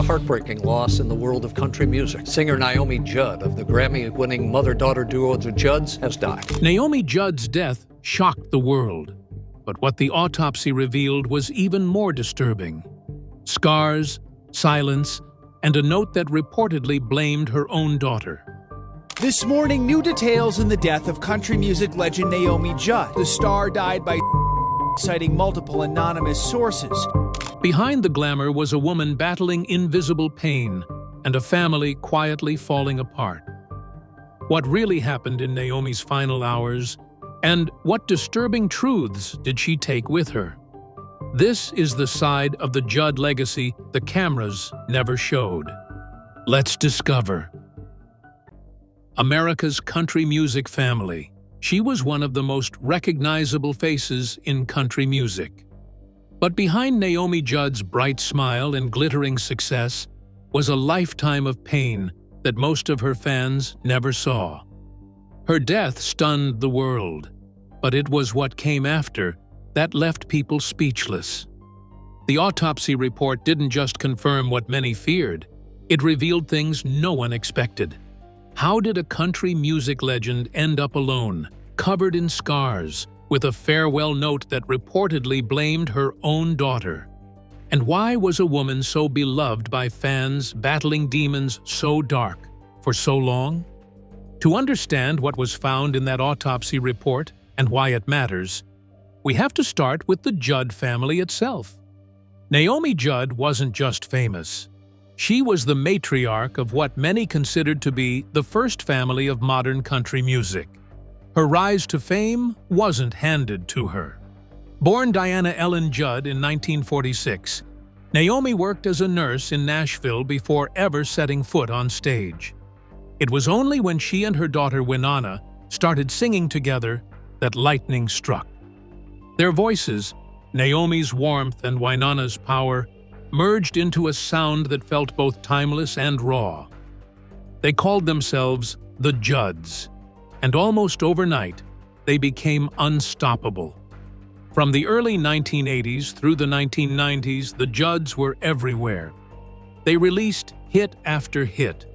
a heartbreaking loss in the world of country music. Singer Naomi Judd of the Grammy-winning mother-daughter duo The Judds has died. Naomi Judd's death shocked the world, but what the autopsy revealed was even more disturbing. Scars, silence, and a note that reportedly blamed her own daughter. This morning, new details in the death of country music legend Naomi Judd. The star died by citing multiple anonymous sources. Behind the glamour was a woman battling invisible pain and a family quietly falling apart. What really happened in Naomi's final hours, and what disturbing truths did she take with her? This is the side of the Judd legacy the cameras never showed. Let's discover. America's country music family. She was one of the most recognizable faces in country music. But behind Naomi Judd's bright smile and glittering success was a lifetime of pain that most of her fans never saw. Her death stunned the world, but it was what came after that left people speechless. The autopsy report didn't just confirm what many feared, it revealed things no one expected. How did a country music legend end up alone, covered in scars, with a farewell note that reportedly blamed her own daughter? And why was a woman so beloved by fans battling demons so dark for so long? To understand what was found in that autopsy report and why it matters, we have to start with the Judd family itself. Naomi Judd wasn't just famous. She was the matriarch of what many considered to be the first family of modern country music. Her rise to fame wasn't handed to her. Born Diana Ellen Judd in 1946, Naomi worked as a nurse in Nashville before ever setting foot on stage. It was only when she and her daughter Winona started singing together that lightning struck. Their voices, Naomi's warmth and Winona's power, merged into a sound that felt both timeless and raw. They called themselves the Judds, and almost overnight, they became unstoppable. From the early 1980s through the 1990s, the Judds were everywhere. They released hit after hit.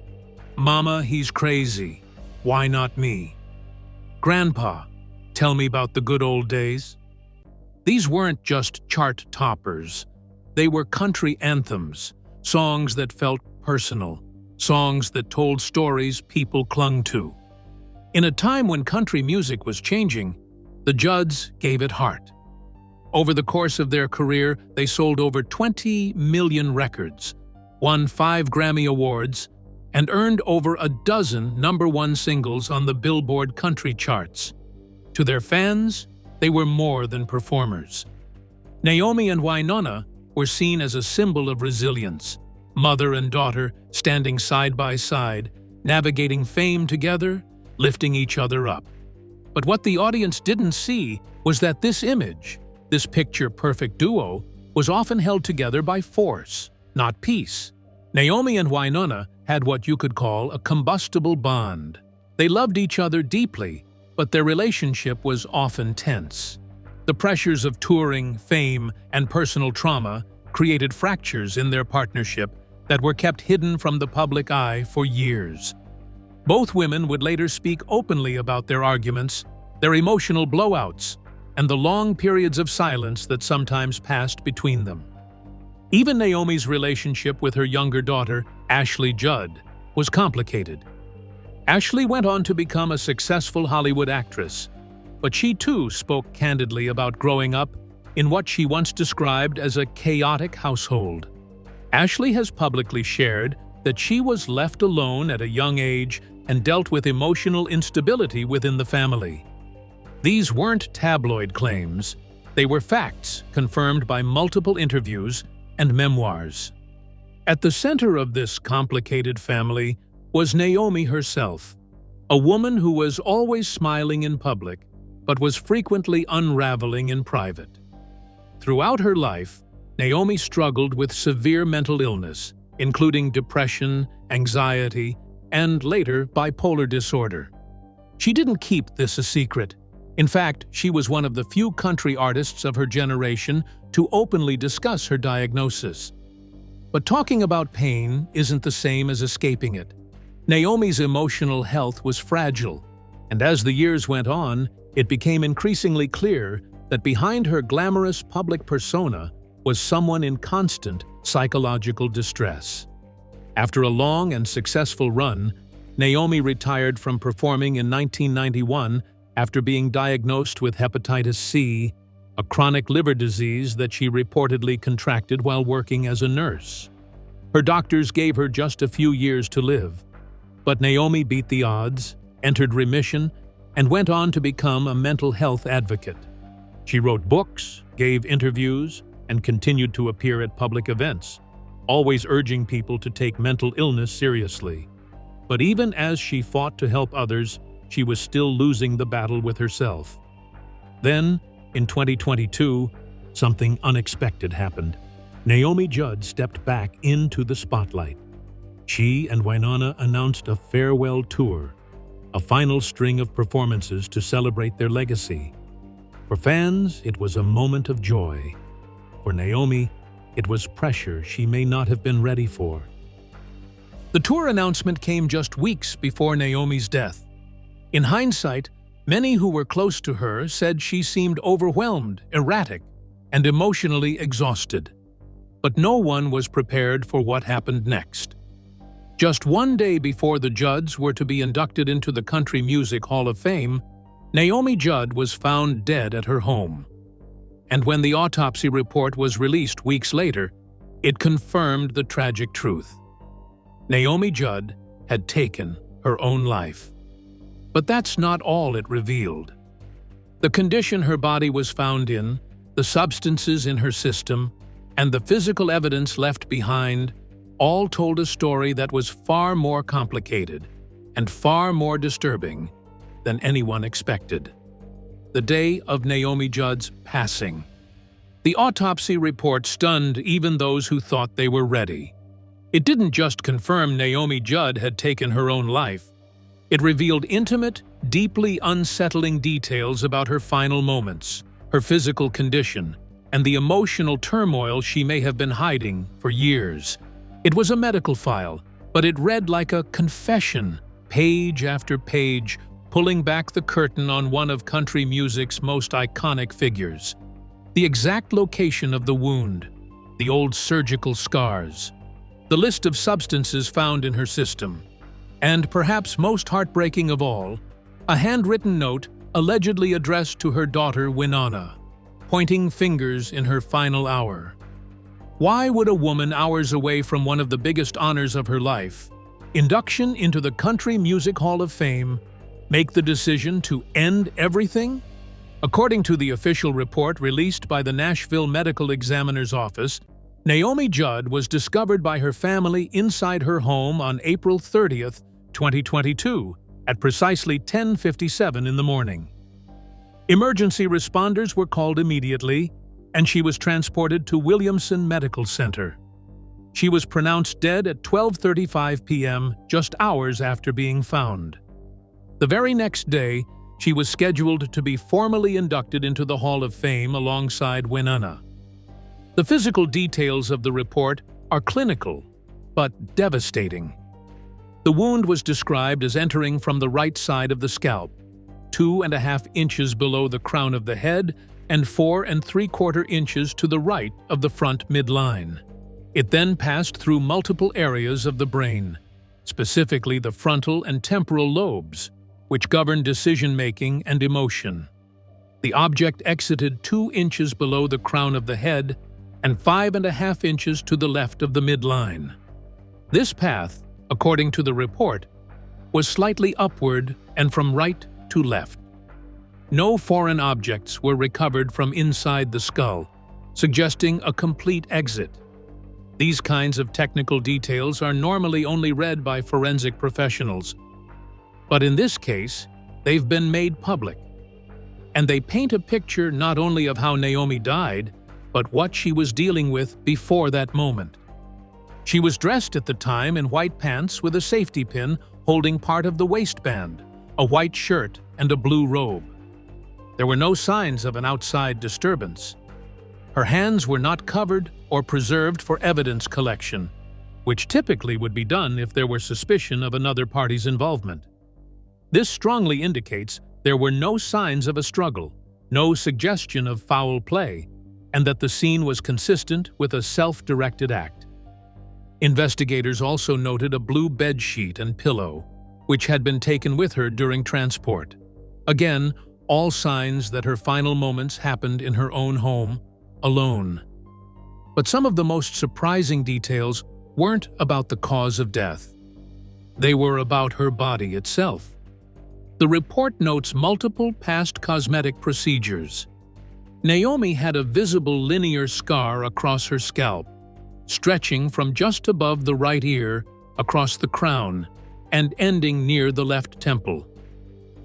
Mama, He's Crazy, Why Not Me? Grandpa, Tell Me About the Good Old Days. These weren't just chart toppers. They were country anthems, songs that felt personal, songs that told stories people clung to. In a time when country music was changing, the Judds gave it heart. Over the course of their career, they sold over 20 million records, won 5 Grammy Awards, and earned over a dozen #1 singles on the Billboard country charts. To their fans, they were more than performers. Naomi and Winona were seen as a symbol of resilience, mother and daughter standing side by side, navigating fame together, lifting each other up. But what the audience didn't see was that this image, this picture-perfect duo, was often held together by force, not peace. Naomi and Winona had what you could call a combustible bond. They loved each other deeply, but their relationship was often tense. The pressures of touring, fame, and personal trauma created fractures in their partnership that were kept hidden from the public eye for years. Both women would later speak openly about their arguments, their emotional blowouts, and the long periods of silence that sometimes passed between them. Even Naomi's relationship with her younger daughter, Ashley Judd, was complicated. Ashley went on to become a successful Hollywood actress, but she too spoke candidly about growing up in what she once described as a chaotic household. Ashley has publicly shared that she was left alone at a young age and dealt with emotional instability within the family. These weren't tabloid claims, they were facts confirmed by multiple interviews and memoirs. At the center of this complicated family was Naomi herself, a woman who was always smiling in public but was frequently unraveling in private. Throughout her life, Naomi struggled with severe mental illness, including depression, anxiety, and later bipolar disorder. She didn't keep this a secret. In fact, she was one of the few country artists of her generation to openly discuss her diagnosis. But talking about pain isn't the same as escaping it. Naomi's emotional health was fragile, and as the years went on, it became increasingly clear that behind her glamorous public persona was someone in constant psychological distress. After a long and successful run, Naomi retired from performing in 1991 after being diagnosed with hepatitis C, a chronic liver disease that she reportedly contracted while working as a nurse. Her doctors gave her just a few years to live, but Naomi beat the odds, entered remission, and went on to become a mental health advocate. She wrote books, gave interviews, and continued to appear at public events, always urging people to take mental illness seriously. But even as she fought to help others, she was still losing the battle with herself. Then, in 2022, something unexpected happened. Naomi Judd stepped back into the spotlight. She and Winona announced a farewell tour, a final string of performances to celebrate their legacy. For fans, it was a moment of joy. For Naomi, it was pressure she may not have been ready for. The tour announcement came just weeks before Naomi's death. In hindsight, many who were close to her said she seemed overwhelmed, erratic, and emotionally exhausted. But no one was prepared for what happened next. Just one day before the Judds were to be inducted into the Country Music Hall of Fame, Naomi Judd was found dead at her home. And when the autopsy report was released weeks later, it confirmed the tragic truth. Naomi Judd had taken her own life. But that's not all it revealed. The condition her body was found in, the substances in her system, and the physical evidence left behind all told a story that was far more complicated and far more disturbing than anyone expected. The day of Naomi Judd's passing. The autopsy report stunned even those who thought they were ready. It didn't just confirm Naomi Judd had taken her own life. It revealed intimate, deeply unsettling details about her final moments, her physical condition, and the emotional turmoil she may have been hiding for years. It was a medical file, but it read like a confession, page after page, pulling back the curtain on one of country music's most iconic figures. The exact location of the wound, the old surgical scars, the list of substances found in her system, and perhaps most heartbreaking of all, a handwritten note allegedly addressed to her daughter Winona, pointing fingers in her final hour. Why would a woman hours away from one of the biggest honors of her life, induction into the Country Music Hall of Fame, make the decision to end everything? According to the official report released by the Nashville Medical Examiner's Office, Naomi Judd was discovered by her family inside her home on April 30th, 2022, at precisely 10:57 in the morning. Emergency responders were called immediately, and she was transported to Williamson Medical Center. She was pronounced dead at 12:35 p.m., just hours after being found. The very next day, she was scheduled to be formally inducted into the Hall of Fame alongside Winona. The physical details of the report are clinical, but devastating. The wound was described as entering from the right side of the scalp, 2.5 inches below the crown of the head and 4 3/4 inches to the right of the front midline. It then passed through multiple areas of the brain, specifically the frontal and temporal lobes, which govern decision-making and emotion. The object exited 2 inches below the crown of the head and 5.5 inches to the left of the midline. This path, according to the report, was slightly upward and from right to left. No foreign objects were recovered from inside the skull, suggesting a complete exit. These kinds of technical details are normally only read by forensic professionals, but in this case, they've been made public. And they paint a picture not only of how Naomi died, but what she was dealing with before that moment. She was dressed at the time in white pants with a safety pin holding part of the waistband, a white shirt, and a blue robe. There were no signs of an outside disturbance. Her hands were not covered or preserved for evidence collection, which typically would be done if there were suspicion of another party's involvement. This strongly indicates there were no signs of a struggle, no suggestion of foul play, and that the scene was consistent with a self-directed act. Investigators also noted a blue bedsheet and pillow, which had been taken with her during transport. Again, all signs that her final moments happened in her own home, alone. But some of the most surprising details weren't about the cause of death. They were about her body itself. The report notes multiple past cosmetic procedures. Naomi had a visible linear scar across her scalp, stretching from just above the right ear across the crown and ending near the left temple.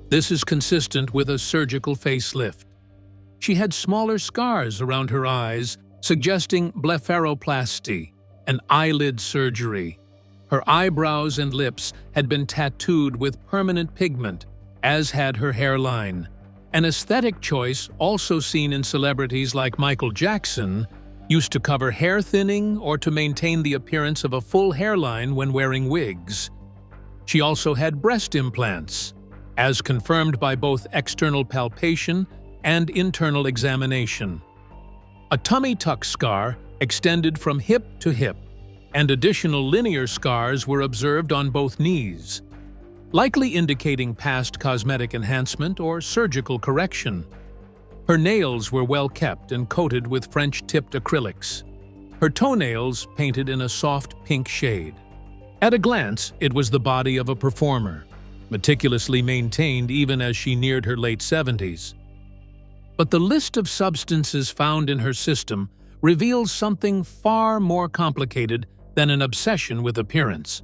This is consistent with a surgical facelift. She had smaller scars around her eyes, suggesting blepharoplasty, an eyelid surgery. Her eyebrows and lips had been tattooed with permanent pigment, as had her hairline. An aesthetic choice also seen in celebrities like Michael Jackson, used to cover hair thinning or to maintain the appearance of a full hairline when wearing wigs. She also had breast implants, as confirmed by both external palpation and internal examination. A tummy tuck scar extended from hip to hip, and additional linear scars were observed on both knees, likely indicating past cosmetic enhancement or surgical correction. Her nails were well kept and coated with French-tipped acrylics, her toenails painted in a soft pink shade. At a glance, it was the body of a performer, meticulously maintained even as she neared her late 70s. But the list of substances found in her system reveals something far more complicated than an obsession with appearance.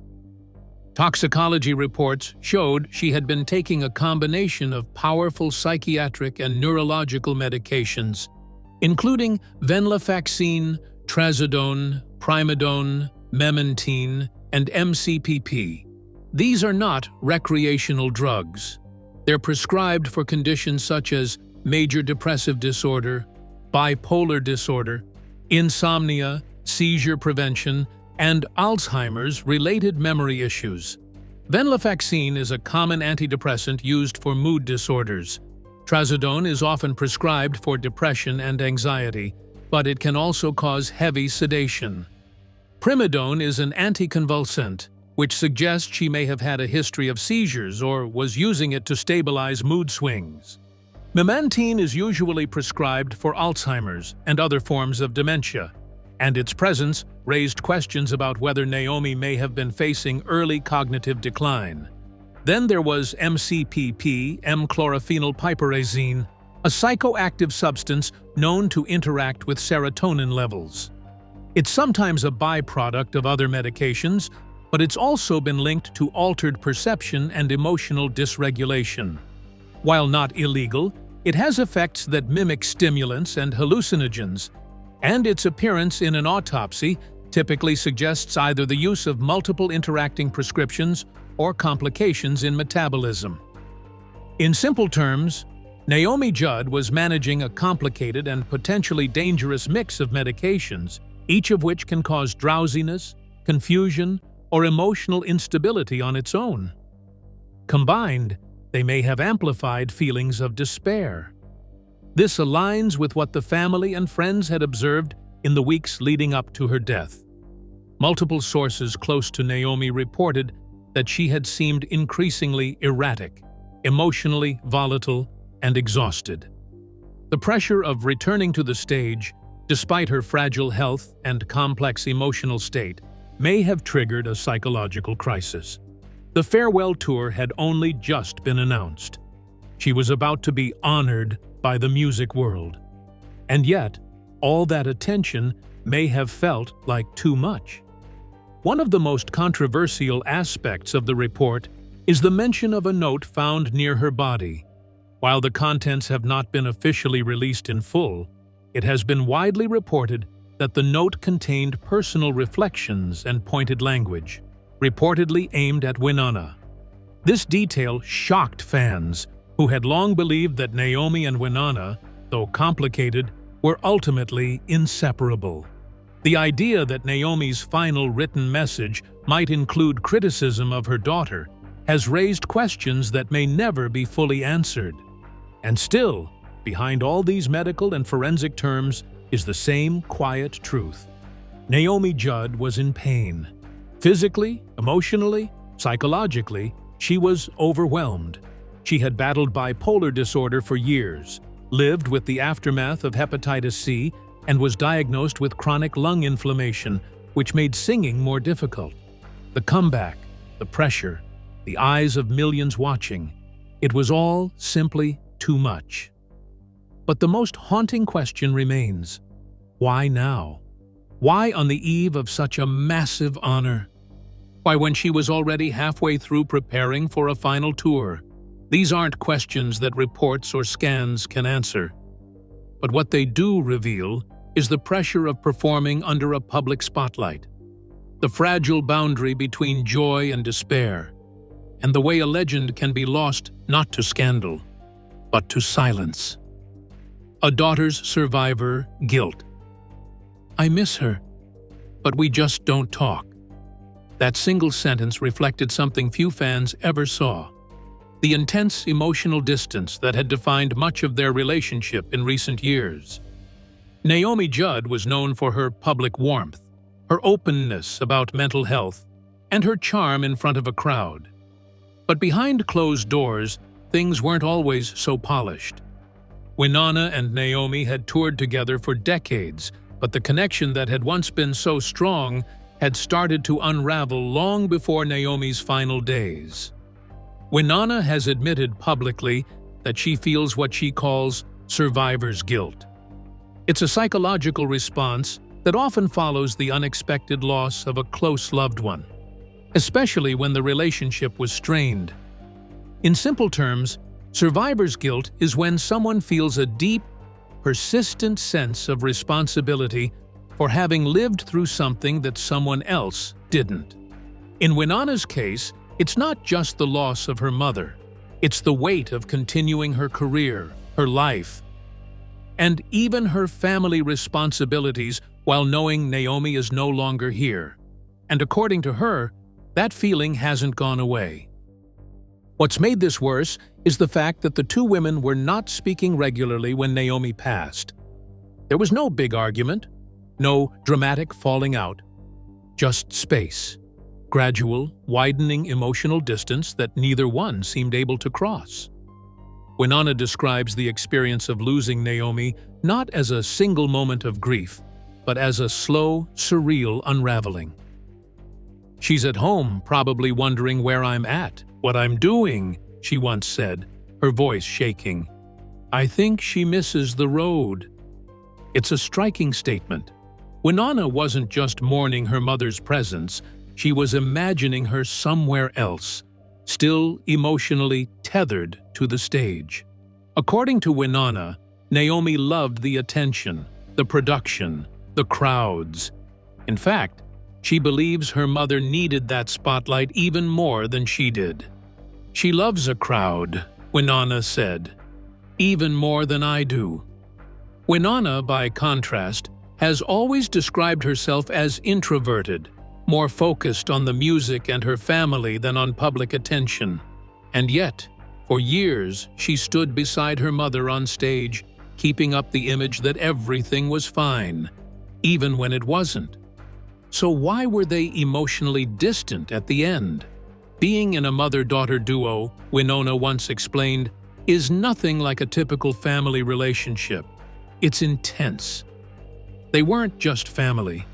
Toxicology reports showed she had been taking a combination of powerful psychiatric and neurological medications, including venlafaxine, trazodone, primidone, memantine, and MCPP. These are not recreational drugs. They're prescribed for conditions such as major depressive disorder, bipolar disorder, insomnia, seizure prevention, and Alzheimer's related memory issues. Venlafaxine is a common antidepressant used for mood disorders. Trazodone is often prescribed for depression and anxiety, but it can also cause heavy sedation. Primidone is an anticonvulsant, which suggests she may have had a history of seizures or was using it to stabilize mood swings. Memantine is usually prescribed for Alzheimer's and other forms of dementia, and its presence raised questions about whether Naomi may have been facing early cognitive decline. Then there was MCPP, M-chlorophenylpiperazine, a psychoactive substance known to interact with serotonin levels. It's sometimes a byproduct of other medications, but it's also been linked to altered perception and emotional dysregulation. While not illegal, it has effects that mimic stimulants and hallucinogens, and its appearance in an autopsy typically suggests either the use of multiple interacting prescriptions or complications in metabolism. In simple terms, Naomi Judd was managing a complicated and potentially dangerous mix of medications, each of which can cause drowsiness, confusion, or emotional instability on its own. Combined, they may have amplified feelings of despair. This aligns with what the family and friends had observed in the weeks leading up to her death. Multiple sources close to Naomi reported that she had seemed increasingly erratic, emotionally volatile, and exhausted. The pressure of returning to the stage, despite her fragile health and complex emotional state, may have triggered a psychological crisis. The farewell tour had only just been announced. She was about to be honored by the music world. And yet, all that attention may have felt like too much. One of the most controversial aspects of the report is the mention of a note found near her body. While the contents have not been officially released in full, it has been widely reported that the note contained personal reflections and pointed language, reportedly aimed at Winona. This detail shocked fans who had long believed that Naomi and Winona, though complicated, were ultimately inseparable. The idea that Naomi's final written message might include criticism of her daughter has raised questions that may never be fully answered. And still, behind all these medical and forensic terms is the same quiet truth. Naomi Judd was in pain. Physically, emotionally, psychologically, she was overwhelmed. She had battled bipolar disorder for years, lived with the aftermath of hepatitis C, and was diagnosed with chronic lung inflammation, which made singing more difficult. The comeback, the pressure, the eyes of millions watching, it was all simply too much. But the most haunting question remains: why now? Why on the eve of such a massive honor? Why when she was already halfway through preparing for a final tour? These aren't questions that reports or scans can answer. But what they do reveal is the pressure of performing under a public spotlight, the fragile boundary between joy and despair, and the way a legend can be lost not to scandal, but to silence. A daughter's survivor guilt. "I miss her, but we just don't talk." That single sentence reflected something few fans ever saw: the intense emotional distance that had defined much of their relationship in recent years. Naomi Judd was known for her public warmth, her openness about mental health, and her charm in front of a crowd. But behind closed doors, things weren't always so polished. Winona and Naomi had toured together for decades, but the connection that had once been so strong had started to unravel long before Naomi's final days. Winona has admitted publicly that she feels what she calls survivor's guilt. It's a psychological response that often follows the unexpected loss of a close loved one, especially when the relationship was strained. In simple terms, survivor's guilt is when someone feels a deep, persistent sense of responsibility for having lived through something that someone else didn't. In Winona's case, it's not just the loss of her mother. It's the weight of continuing her career, her life, and even her family responsibilities while knowing Naomi is no longer here. And according to her, that feeling hasn't gone away. What's made this worse is the fact that the two women were not speaking regularly when Naomi passed. There was no big argument, no dramatic falling out, just space, gradual, widening emotional distance that neither one seemed able to cross. Winona describes the experience of losing Naomi not as a single moment of grief, but as a slow, surreal unraveling. "She's at home, probably wondering where I'm at, what I'm doing," she once said, her voice shaking. "I think she misses the road." It's a striking statement. Winona wasn't just mourning her mother's presence, she was imagining her somewhere else, still emotionally tethered to the stage. According to Winona, Naomi loved the attention, the production, the crowds. In fact, she believes her mother needed that spotlight even more than she did. "She loves a crowd," Winona said, "even more than I do." Winona, by contrast, has always described herself as introverted, more focused on the music and her family than on public attention. And yet, for years, she stood beside her mother on stage, keeping up the image that everything was fine, even when it wasn't. So why were they emotionally distant at the end? Being in a mother-daughter duo, Winona once explained, is nothing like a typical family relationship. It's intense. They weren't just family.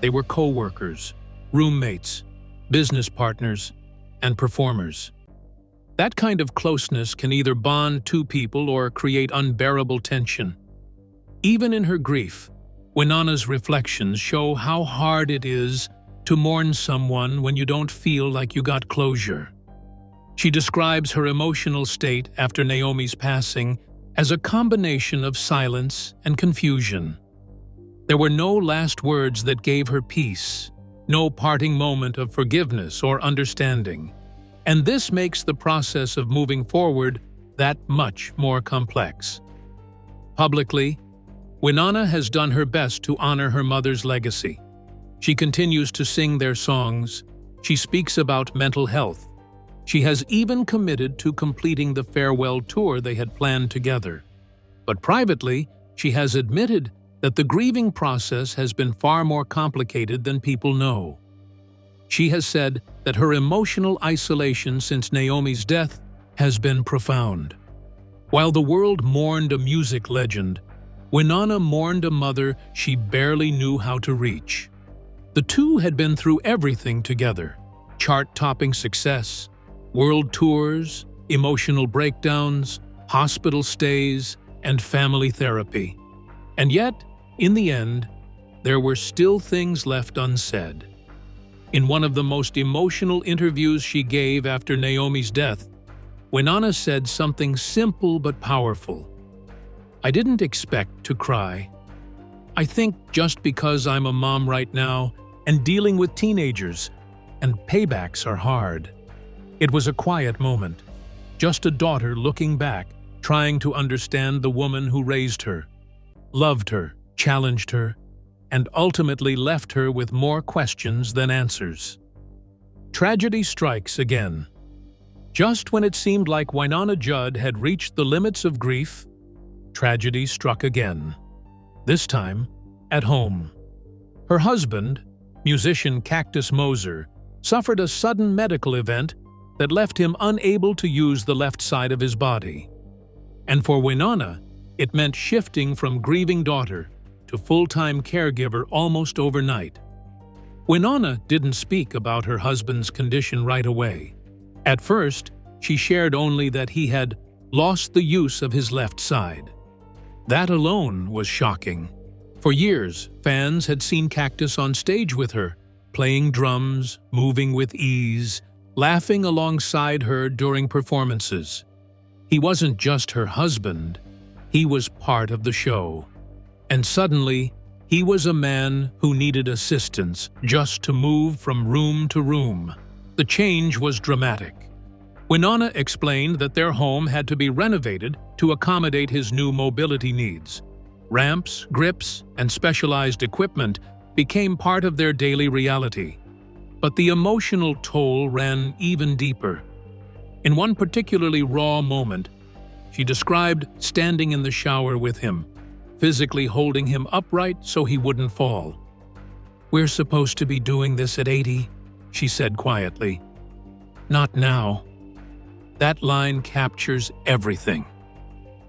They were co-workers, roommates, business partners, and performers. That kind of closeness can either bond two people or create unbearable tension. Even in her grief, Winona's reflections show how hard it is to mourn someone when you don't feel like you got closure. She describes her emotional state after Naomi's passing as a combination of silence and confusion. There were no last words that gave her peace, no parting moment of forgiveness or understanding. And this makes the process of moving forward that much more complex. Publicly, Winona has done her best to honor her mother's legacy. She continues to sing their songs. She speaks about mental health. She has even committed to completing the farewell tour they had planned together. But privately, she has admitted that the grieving process has been far more complicated than people know. She has said that her emotional isolation since Naomi's death has been profound. While the world mourned a music legend, Winona mourned a mother she barely knew how to reach. The two had been through everything together: chart-topping success, world tours, emotional breakdowns, hospital stays, and family therapy. And yet, in the end, there were still things left unsaid. In one of the most emotional interviews she gave after Naomi's death, Winona said something simple but powerful. "I didn't expect to cry. I think just because I'm a mom right now and dealing with teenagers, and paybacks are hard." It was a quiet moment, just a daughter looking back, trying to understand the woman who raised her, loved her, challenged her, and ultimately left her with more questions than answers. Tragedy strikes again. Just when it seemed like Winona Judd had reached the limits of grief, tragedy struck again. This time, at home. Her husband, musician Cactus Moser, suffered a sudden medical event that left him unable to use the left side of his body. And for Winona, it meant shifting from grieving daughter to full-time caregiver almost overnight. Winona didn't speak about her husband's condition right away. At first, she shared only that he had lost the use of his left side. That alone was shocking. For years, fans had seen Cactus on stage with her, playing drums, moving with ease, laughing alongside her during performances. He wasn't just her husband, he was part of the show. And suddenly, he was a man who needed assistance just to move from room to room. The change was dramatic. Winona explained that their home had to be renovated to accommodate his new mobility needs. Ramps, grips, and specialized equipment became part of their daily reality. But the emotional toll ran even deeper. In one particularly raw moment, she described standing in the shower with him, physically holding him upright so he wouldn't fall. "We're supposed to be doing this at 80, she said quietly. "Not now." That line captures everything.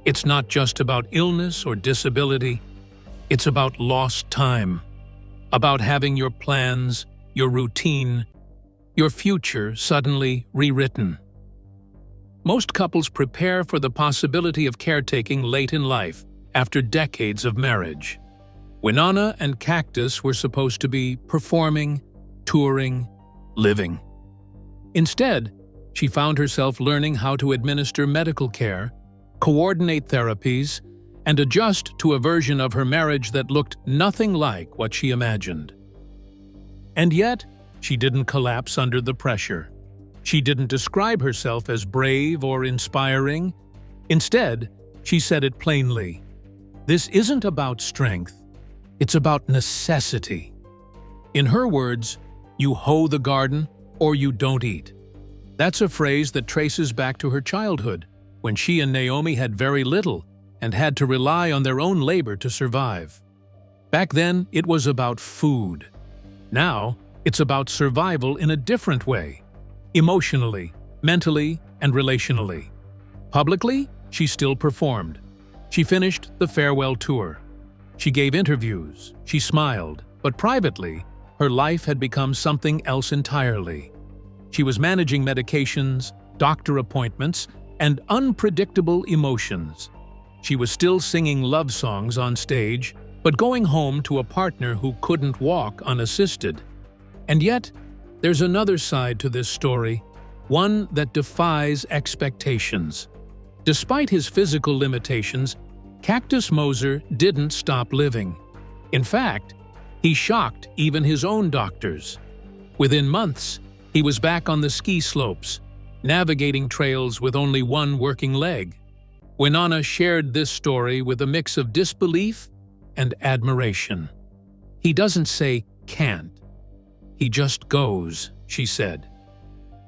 It's not just about illness or disability, it's about lost time, about having your plans, your routine, your future suddenly rewritten. Most couples prepare for the possibility of caretaking late in life, after decades of marriage. Winona and Cactus were supposed to be performing, touring, living. Instead, she found herself learning how to administer medical care, coordinate therapies, and adjust to a version of her marriage that looked nothing like what she imagined. And yet, she didn't collapse under the pressure. She didn't describe herself as brave or inspiring. Instead, she said it plainly. This isn't about strength, it's about necessity. In her words, you hoe the garden or you don't eat. That's a phrase that traces back to her childhood, when she and Naomi had very little and had to rely on their own labor to survive. Back then, it was about food. Now, it's about survival in a different way, emotionally, mentally, and relationally. Publicly, she still performed. She finished the farewell tour. She gave interviews, she smiled, but privately, her life had become something else entirely. She was managing medications, doctor appointments, and unpredictable emotions. She was still singing love songs on stage, but going home to a partner who couldn't walk unassisted. And yet, there's another side to this story, one that defies expectations. Despite his physical limitations, Cactus Moser didn't stop living. In fact, he shocked even his own doctors. Within months, he was back on the ski slopes, navigating trails with only one working leg. Winona shared this story with a mix of disbelief and admiration. "He doesn't say can't. He just goes," she said.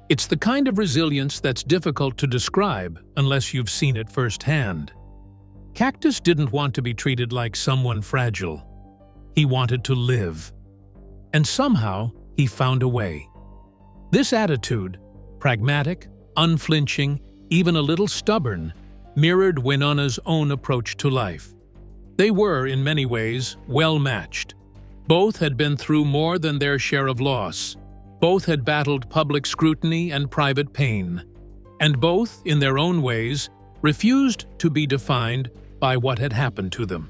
It's the kind of resilience that's difficult to describe unless you've seen it firsthand. Cactus didn't want to be treated like someone fragile. He wanted to live. And somehow, he found a way. This attitude, pragmatic, unflinching, even a little stubborn, mirrored Winonna's own approach to life. They were, in many ways, well matched. Both had been through more than their share of loss. Both had battled public scrutiny and private pain. And both, in their own ways, refused to be defined by what had happened to them.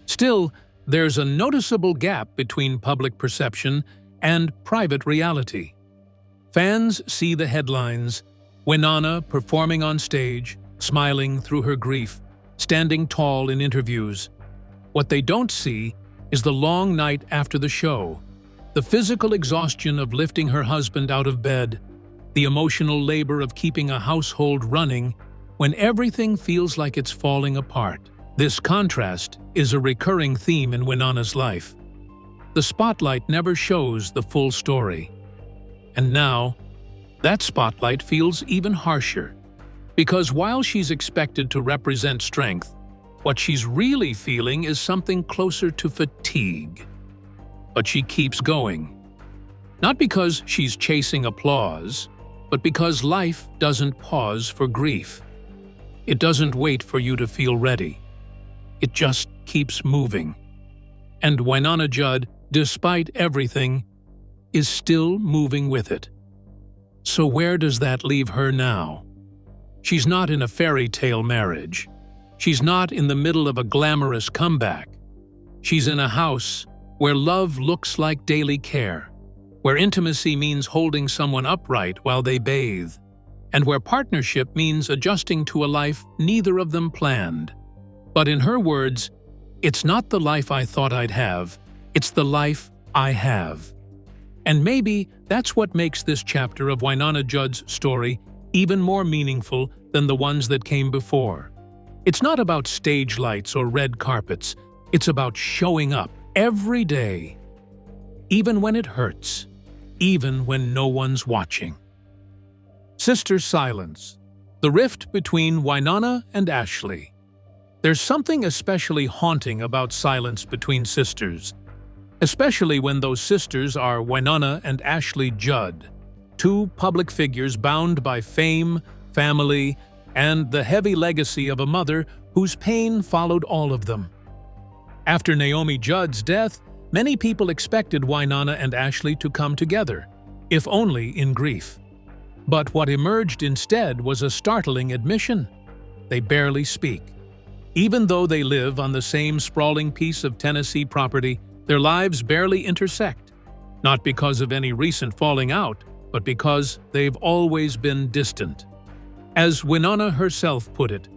Still, there's a noticeable gap between public perception and private reality. Fans see the headlines: Winonna performing on stage, smiling through her grief, standing tall in interviews. What they don't see is the long night after the show, the physical exhaustion of lifting her husband out of bed, the emotional labor of keeping a household running when everything feels like it's falling apart. This contrast is a recurring theme in Winonna's life. The spotlight never shows the full story. And now, that spotlight feels even harsher. Because while she's expected to represent strength, what she's really feeling is something closer to fatigue. But she keeps going. Not because she's chasing applause, but because life doesn't pause for grief. It doesn't wait for you to feel ready. It just keeps moving. And Naomi Judd, despite everything, is still moving with it. So where does that leave her now? She's not in a fairy tale marriage. She's not in the middle of a glamorous comeback. She's in a house where love looks like daily care, where intimacy means holding someone upright while they bathe, and where partnership means adjusting to a life neither of them planned. But in her words, "It's not the life I thought I'd have, it's the life I have." And maybe that's what makes this chapter of Naomi Judd's story even more meaningful than the ones that came before. It's not about stage lights or red carpets. It's about showing up every day, even when it hurts, even when no one's watching. Sister Silence, the rift between Winonna and Ashley. There's something especially haunting about silence between sisters, especially when those sisters are Winonna and Ashley Judd, two public figures bound by fame, family, and the heavy legacy of a mother whose pain followed all of them. After Naomi Judd's death, many people expected Winonna and Ashley to come together, if only in grief. But what emerged instead was a startling admission. They barely speak. Even though they live on the same sprawling piece of Tennessee property, their lives barely intersect, not because of any recent falling out, but because they've always been distant. As Winonna herself put it,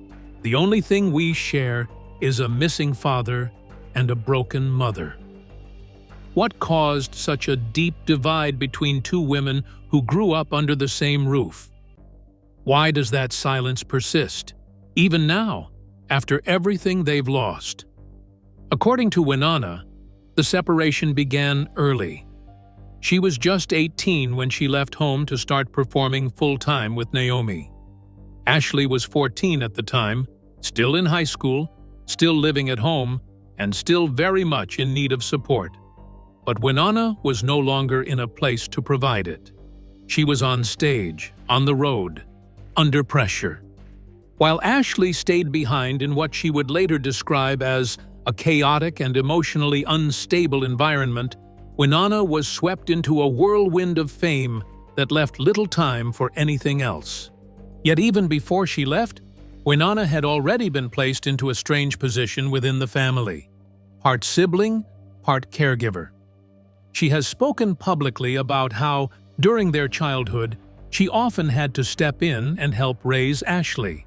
"The only thing we share is a missing father and a broken mother." What caused such a deep divide between two women who grew up under the same roof? Why does that silence persist, even now, after everything they've lost? According to Winonna, the separation began early. She was just 18 when she left home to start performing full-time with Naomi. Ashley was 14 at the time, still in high school, still living at home, and still very much in need of support. But Winonna was no longer in a place to provide it. She was on stage, on the road, under pressure. While Ashley stayed behind in what she would later describe as a chaotic and emotionally unstable environment, Winonna was swept into a whirlwind of fame that left little time for anything else. Yet even before she left, Winonna had already been placed into a strange position within the family, part sibling, part caregiver. She has spoken publicly about how, during their childhood, she often had to step in and help raise Ashley.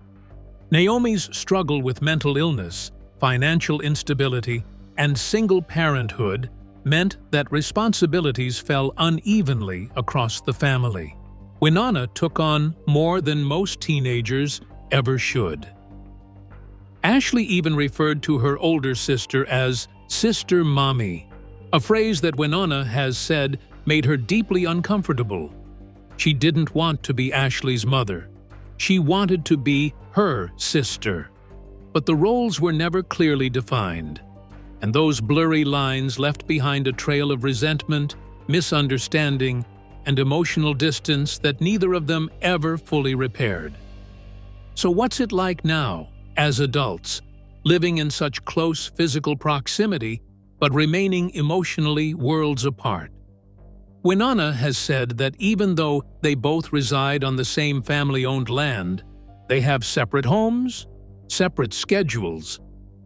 Naomi's struggle with mental illness, financial instability, and single parenthood meant that responsibilities fell unevenly across the family. Winonna took on more than most teenagers ever should. Ashley even referred to her older sister as Sister Mommy, a phrase that Winona has said made her deeply uncomfortable. She didn't want to be Ashley's mother. She wanted to be her sister. But the roles were never clearly defined, and those blurry lines left behind a trail of resentment, misunderstanding, and emotional distance that neither of them ever fully repaired. So what's it like now, as adults, living in such close physical proximity but remaining emotionally worlds apart? Winona has said that even though they both reside on the same family-owned land, they have separate homes, separate schedules,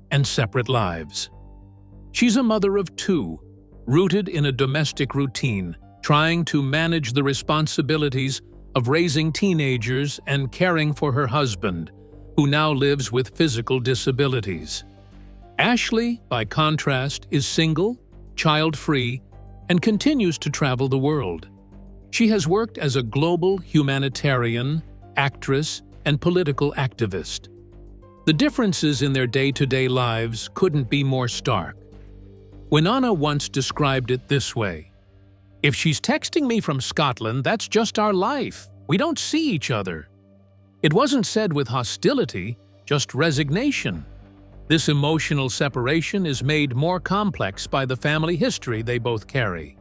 and separate lives. She's a mother of two, rooted in a domestic routine, trying to manage the responsibilities of raising teenagers and caring for her husband, who now lives with physical disabilities. Ashley, by contrast, is single, child-free, and continues to travel the world. She has worked as a global humanitarian, actress, and political activist. The differences in their day-to-day lives couldn't be more stark. Winona once described it this way: "If she's texting me from Scotland, that's just our life. We don't see each other." It wasn't said with hostility, just resignation. This emotional separation is made more complex by the family history they both carry.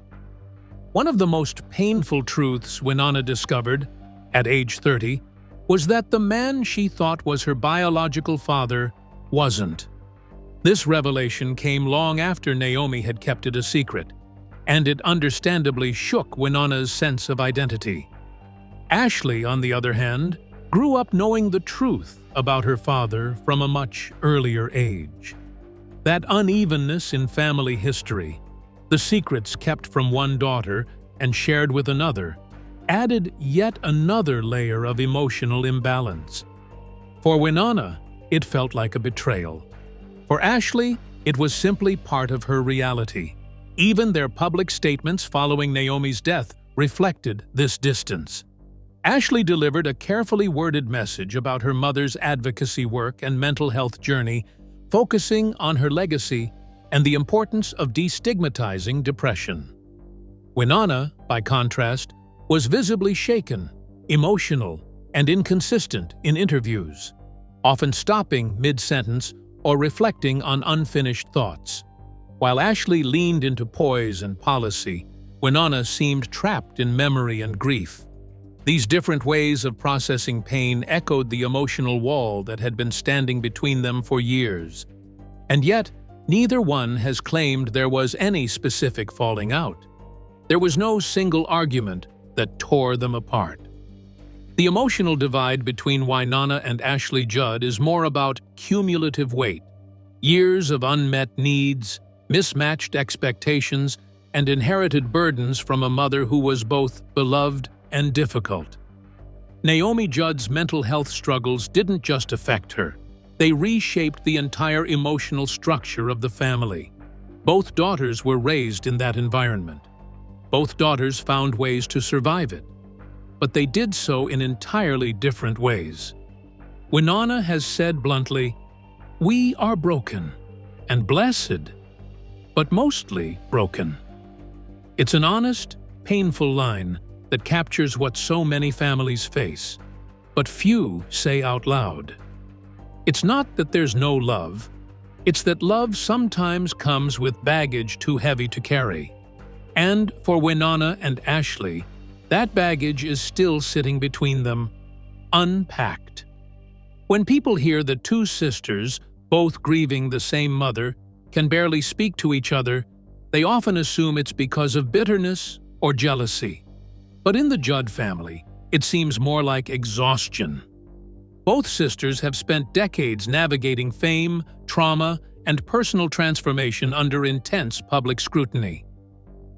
One of the most painful truths Winona discovered, at age 30, was that the man she thought was her biological father wasn't. This revelation came long after Naomi had kept it a secret, and it understandably shook Winona's sense of identity. Ashley, on the other hand, grew up knowing the truth about her father from a much earlier age. That unevenness in family history, the secrets kept from one daughter and shared with another, added yet another layer of emotional imbalance. For Winona, it felt like a betrayal. For Ashley, it was simply part of her reality. Even their public statements following Naomi's death reflected this distance. Ashley delivered a carefully worded message about her mother's advocacy work and mental health journey, focusing on her legacy and the importance of destigmatizing depression. Winona, by contrast, was visibly shaken, emotional, and inconsistent in interviews, often stopping mid-sentence or reflecting on unfinished thoughts. While Ashley leaned into poise and policy, Winona seemed trapped in memory and grief. These different ways of processing pain echoed the emotional wall that had been standing between them for years. And yet, neither one has claimed there was any specific falling out. There was no single argument that tore them apart. The emotional divide between Winona and Ashley Judd is more about cumulative weight, years of unmet needs, mismatched expectations, and inherited burdens from a mother who was both beloved and difficult. Naomi Judd's mental health struggles didn't just affect her. They reshaped the entire emotional structure of the family. Both daughters were raised in that environment. Both daughters found ways to survive it, but they did so in entirely different ways. Winona has said bluntly, "We are broken and blessed, but mostly broken." It's an honest, painful line that captures what so many families face, but few say out loud. It's not that there's no love, it's that love sometimes comes with baggage too heavy to carry. And for Winona and Ashley, that baggage is still sitting between them, unpacked. When people hear that two sisters, both grieving the same mother, can barely speak to each other, they often assume it's because of bitterness or jealousy. But in the Judd family, it seems more like exhaustion. Both sisters have spent decades navigating fame, trauma, and personal transformation under intense public scrutiny.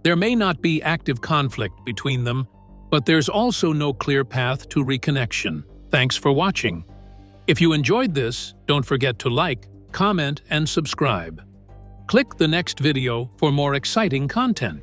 There may not be active conflict between them, but there's also no clear path to reconnection. Thanks for watching. If you enjoyed this, don't forget to like, comment, and subscribe. Click the next video for more exciting content.